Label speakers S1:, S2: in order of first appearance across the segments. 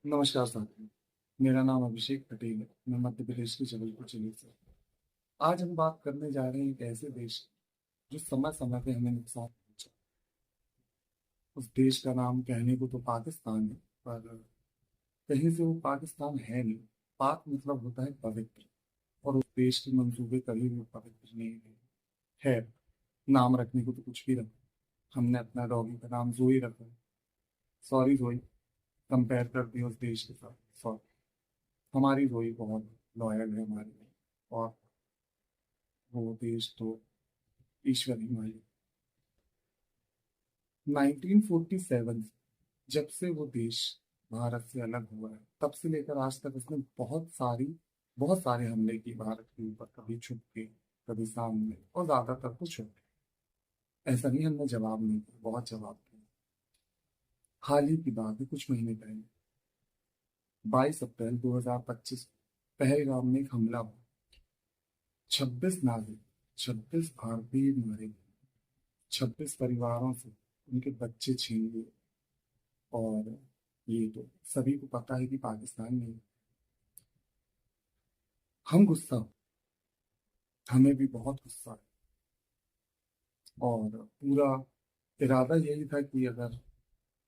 S1: नमस्कार साथियों। मेरा नाम अभिषेक पटेल है। मैं मध्य प्रदेश के जबलपुर जिले से। आज हम बात करने जा रहे हैं एक ऐसे देश जो समय समय पे हमें नुकसान पहुंचा। उस देश का नाम कहने को तो पाकिस्तान है, पर कहीं से वो पाकिस्तान है नहीं। पाक मतलब होता है पवित्र, और उस देश के मंसूबे कभी भी पवित्र नहीं है। खैर, नाम रखने को तो कुछ भी रखा। हमने अपना डॉगी का नाम जोई रखा है। सॉरी जोई, कंपेयर कर दिया उस देश के साथ, सॉरी। हमारी जोई बहुत लॉयल है हमारे लिए, और वो देश तो ईश्वर ही मालिक। 1947 जब से वो देश भारत से अलग हुआ है, तब से लेकर आज तक उसने बहुत सारे हमले किए भारत के ऊपर। कभी छुप के, कभी सामने, और ज्यादातर तो छुप के। ऐसा नहीं हमने जवाब नहीं दिया, बहुत जवाब दिया। हाल ही की बात है, कुछ महीने पहले 22 अप्रैल 2025 पहलगाम में एक हमला हुआ। 26 नागरिक, 26 भारतीय मारे गए। 26 परिवारों से उनके बच्चे छीन लिए। और ये तो सभी को पता है कि पाकिस्तान में हम गुस्सा हो, हमें भी बहुत गुस्सा है। और पूरा इरादा यही था कि अगर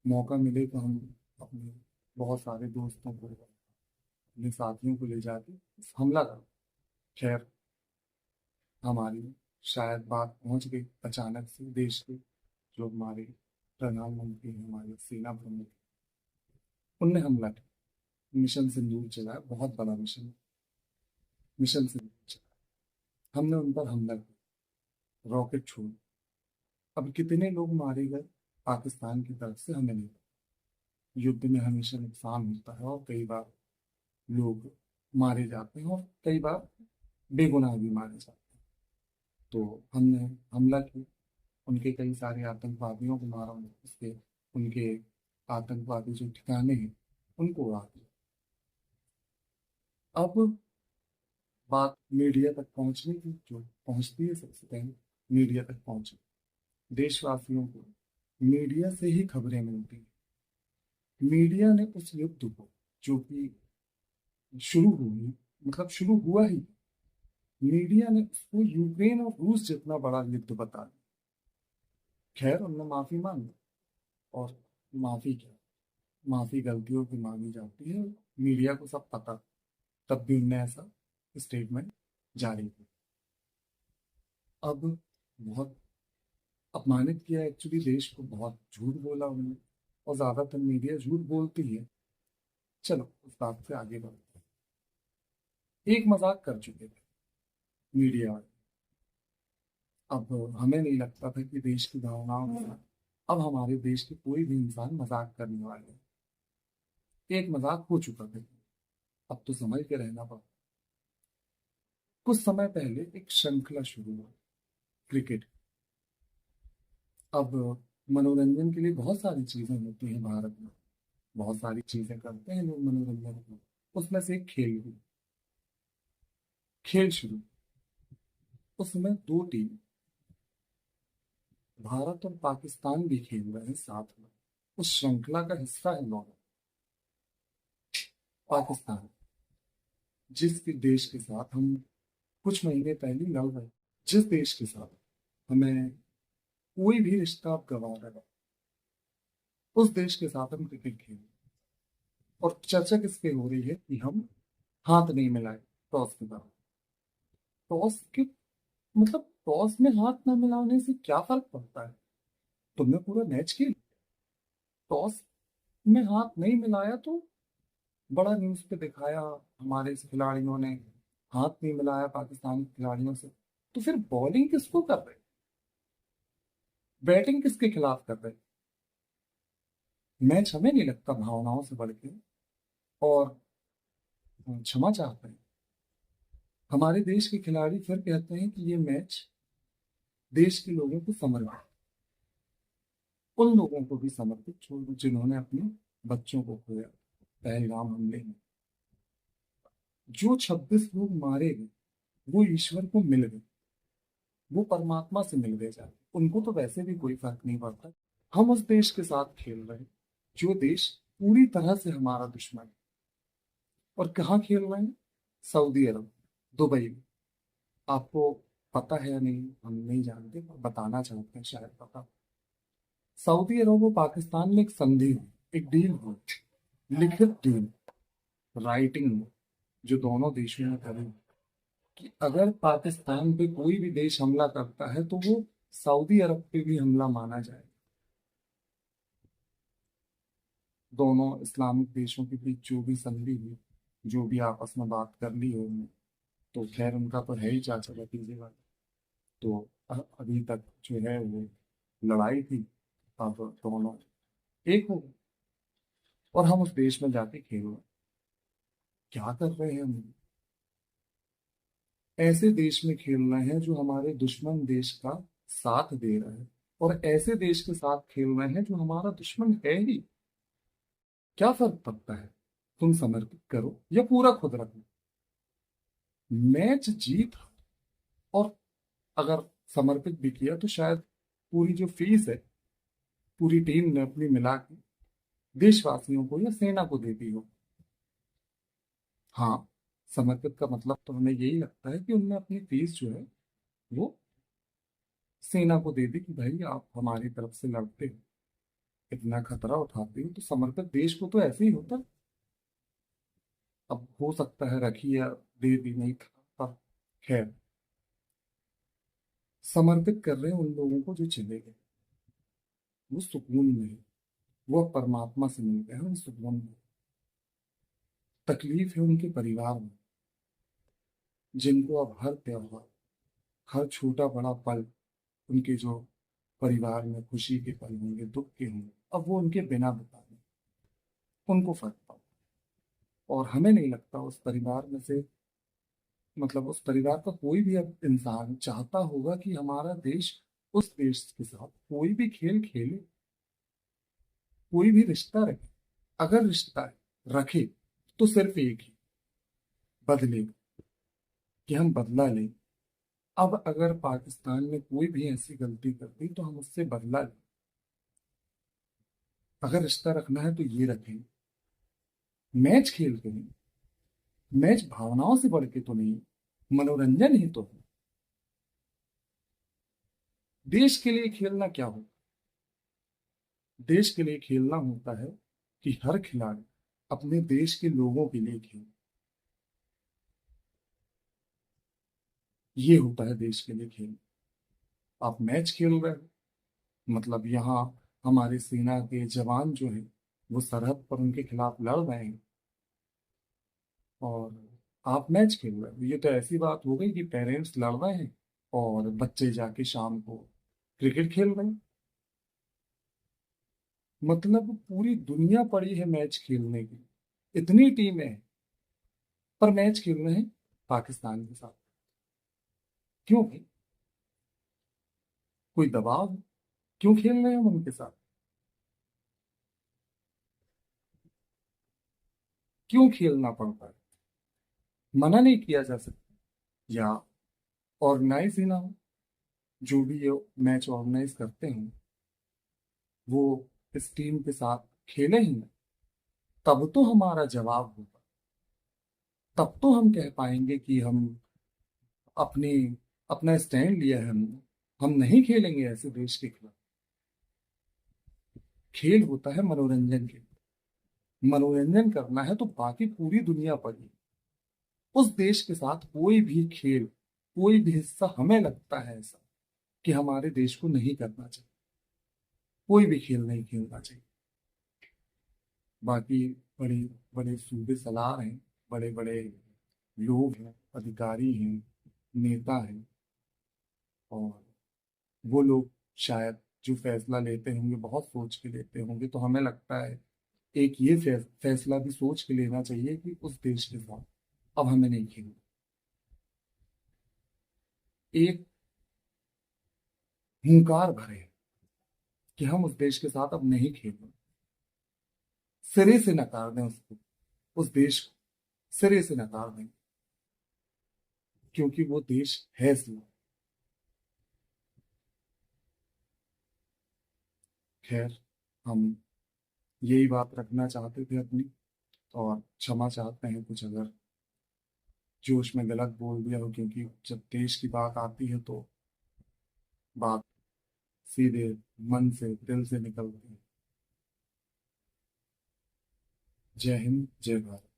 S1: मौका मिले तो हम अपने बहुत सारे दोस्तों को, अपने साथियों को ले जाके हमला कर। खैर, हमारी शायद बात पहुंच गई अचानक से। देश के जो हमारे प्रधानमंत्री हैं, हमारे सेना प्रमुख, उनने हमला किया। मिशन सिंदूर चलाया, बहुत बड़ा मिशन। मिशन सिंदूर चलाया, हमने उन पर हमला किया, रॉकेट छोड़। अब कितने लोग मारे गए पाकिस्तान की तरफ से हमें नहीं पता। युद्ध में हमेशा नुकसान होता है, और कई बार लोग मारे जाते हैं, और कई बार बेगुनाह भी मारे जाते हैं। तो हमने हमला किया, उनके कई सारे आतंकवादियों को मारा, उसके उनके आतंकवादी जो ठिकाने हैं उनको उड़ा दिया। अब बात मीडिया तक पहुंचने की, जो पहुंचती है सबसे पहले मीडिया तक पहुंची। देशवासियों को मीडिया से ही खबरें मिलती हैं। मीडिया ने उस युद्ध को, जो कि शुरू हुई, मतलब शुरू हुआ ही, मीडिया ने उसको यूक्रेन और रूस जितना बड़ा युद्ध बता दिया। खैर, उनने माफी मांगी, और माफी क्या, माफी गलतियों की मांगी जाती है। मीडिया को सब पता, तब भी उनने ऐसा स्टेटमेंट जारी किया। अब बहुत अपमानित किया एक्चुअली देश को, बहुत झूठ बोला उन्होंने, और ज्यादातर मीडिया झूठ बोलती है। चलो उस बात से आगे बढ़ते हैं। एक मजाक कर चुके थे मीडिया वाले। अब हमें नहीं लगता था कि देश की भावनाओं के साथ अब हमारे देश के कोई भी इंसान मजाक करने वाले हैं। एक मजाक हो चुका था, अब तो समझ के रहना पड़ा। कुछ समय पहले एक श्रृंखला शुरू हुआ, क्रिकेट। अब मनोरंजन के लिए बहुत सारी चीजें होती हैं भारत में, बहुत सारी चीजें करते हैं लोग मनोरंजन को। उसमें से एक खेल भी, खेल शुरू। उसमें दो टीम, भारत और पाकिस्तान भी खेल रहे हैं साथ में। उस श्रृंखला का हिस्सा है दोनों। पाकिस्तान, जिस भी देश के साथ हम कुछ महीने पहले लड़ रहे, जिस देश के साथ हमें कोई भी रिश्ता आप गंवा रहे हो, उस देश के साथ हम क्रिकेट खेल रहे हैं। और चर्चा किस पे हो रही है कि हम हाथ नहीं मिलाए टॉस के बाद। टॉस के मतलब टॉस में हाथ ना मिलाने से क्या फर्क पड़ता है? तुमने पूरा मैच खेल, टॉस में हाथ नहीं मिलाया तो बड़ा न्यूज पे दिखाया, हमारे इस खिलाड़ियों ने हाथ नहीं मिलाया पाकिस्तानी खिलाड़ियों से। तो फिर बॉलिंग किसको कर रहे, बैटिंग किसके खिलाफ कर रहे? मैच हमें नहीं लगता भावनाओं से बढ़ के, और क्षमा चाहते हैं। हमारे देश के खिलाड़ी फिर कहते हैं कि ये मैच देश के लोगों को समर्पित, उन लोगों को भी समर्पित जिन्होंने अपने बच्चों को खोया पहलगाम हमले में। जो 26 लोग मारे गए, वो ईश्वर को मिल गए, वो परमात्मा से मिल गए जाके। उनको तो वैसे भी कोई फर्क नहीं पड़ता। हम उस देश के साथ खेल रहे हैं जो देश पूरी तरह से हमारा दुश्मन है। और कहाँ खेल रहे हैं? सऊदी अरब, दुबई में। आपको पता है या नहीं हम नहीं जानते, पर बताना चाहते हैं, शायद पता। सऊदी अरब और पाकिस्तान में एक संधि हुई, एक डील हुई, लिखित डील, राइटिंग में, जो दोनों देशों ने करी, कि अगर पाकिस्तान पे कोई भी देश हमला करता है तो वो सऊदी अरब पे भी हमला माना जाए। दोनों इस्लामिक देशों के बीच जो भी संधि हुई, जो भी आपस में बात कर ली हो उन्होंने, तो खैर उनका तो है ही चाचा भतीजे वाला। तो अभी तक जो है वो लड़ाई थी, अब दोनों एक हो गए और हम उस देश में जाके खेल रहे हैं। क्या कर रहे हैं हम? ऐसे देश में खेल रहे हैं जो हमारे दुश्मन देश का साथ दे रहा है, और ऐसे देश के साथ खेल रहे हैं जो हमारा दुश्मन है ही। क्या फर्क पड़ता है? तुम समर्पित करो या पूरा खुद रखो। मैच जीत, और अगर समर्पित भी किया तो शायद पूरी जो फीस है पूरी टीम ने अपनी मिला के देशवासियों को या सेना को दे दी हो। हाँ, समर्पित का मतलब तो हमें यही लगता है कि उनने अपनी फीस जो है वो सेना को दे दी, कि भाई आप हमारी तरफ से लड़ते हो, इतना खतरा उठाते हो, तो समर्पित देश को तो ऐसे ही होता। अब हो सकता है रखी या दे दी नहीं था, पर खैर, समर्पित कर रहे हैं उन लोगों को जो चले गए। वो सुकून में है, वो अब परमात्मा से मिल गए हैं, वो सुकून में। तकलीफ है उनके परिवार में, जिनको अब हर त्योहार, हर छोटा बड़ा पल, उनके जो परिवार में खुशी के पल होंगे, दुख के होंगे, अब वो उनके बिना बताने उनको फर्क पड़ा। और हमें नहीं लगता उस परिवार में से, मतलब उस परिवार का कोई भी अब इंसान चाहता होगा कि हमारा देश उस देश के साथ कोई भी खेल खेले, कोई भी रिश्ता रखे। अगर रिश्ता रखे तो सिर्फ एक ही, बदले, कि हम बदला लें। अब अगर पाकिस्तान ने कोई भी ऐसी गलती कर दी तो हम उससे बदला लें। अगर रिश्ता रखना है तो ये रखें, मैच खेल के नहीं। मैच भावनाओं से बढ़ के तो नहीं, मनोरंजन ही तो है। देश के लिए खेलना क्या हो? देश के लिए खेलना होता है कि हर खिलाड़ी अपने देश के लोगों के लिए खेले। ये होता है देश के लिए खेल। आप मैच खेल रहे हो, मतलब यहाँ हमारी सेना के जवान जो है वो सरहद पर उनके खिलाफ लड़ रहे हैं, और आप मैच खेल रहे हो। ये तो ऐसी बात हो गई कि पेरेंट्स लड़ रहे हैं और बच्चे जाके शाम को क्रिकेट खेल रहे हैं। मतलब पूरी दुनिया पड़ी है मैच खेलने की, इतनी टीमें हैं, पर मैच खेल रहे हैं पाकिस्तान के साथ। क्यों भाई? कोई दबाव है? क्यों खेल रहे हैं हम उनके साथ? क्यों खेलना पड़ता है? मना नहीं किया जा सकता, या ऑर्गेनाइज ही ना हो। जो भी ये मैच ऑर्गेनाइज करते हैं वो इस टीम के साथ खेले ही ना, तब तो हमारा जवाब होगा। तब तो हम कह पाएंगे कि हम अपनी अपना स्टैंड लिया है हमने। हम नहीं खेलेंगे ऐसे देश के खिलाफ। खेल होता है मनोरंजन के लिए। मनोरंजन करना है तो बाकी पूरी दुनिया पड़ी। उस देश के साथ कोई भी खेल, कोई भी हिस्सा हमें लगता है ऐसा कि हमारे देश को नहीं करना चाहिए, कोई भी खेल नहीं खेलना चाहिए। बाकी बड़े बड़े सूबे सलार हैं, बड़े बड़े लोग हैं, अधिकारी हैं, नेता हैं, और वो लोग शायद जो फैसला लेते होंगे बहुत सोच के लेते होंगे। तो हमें लगता है एक ये फैसला भी सोच के लेना चाहिए कि उस देश के साथ अब हमें नहीं खेलना। एक हुंकार भरे कि हम उस देश के साथ अब नहीं खेलेंगे, सिरे से नकार दें उसको, उस देश को सिरे से नकार दें, क्योंकि वो देश है सिर्फ। खैर, हम यही बात रखना चाहते थे अपनी, और क्षमा चाहते हैं कुछ अगर जोश में गलत बोल दिया हो, क्योंकि जब देश की बात आती है तो बात सीधे मन से दिल से निकलती है। जय हिंद, जय भारत।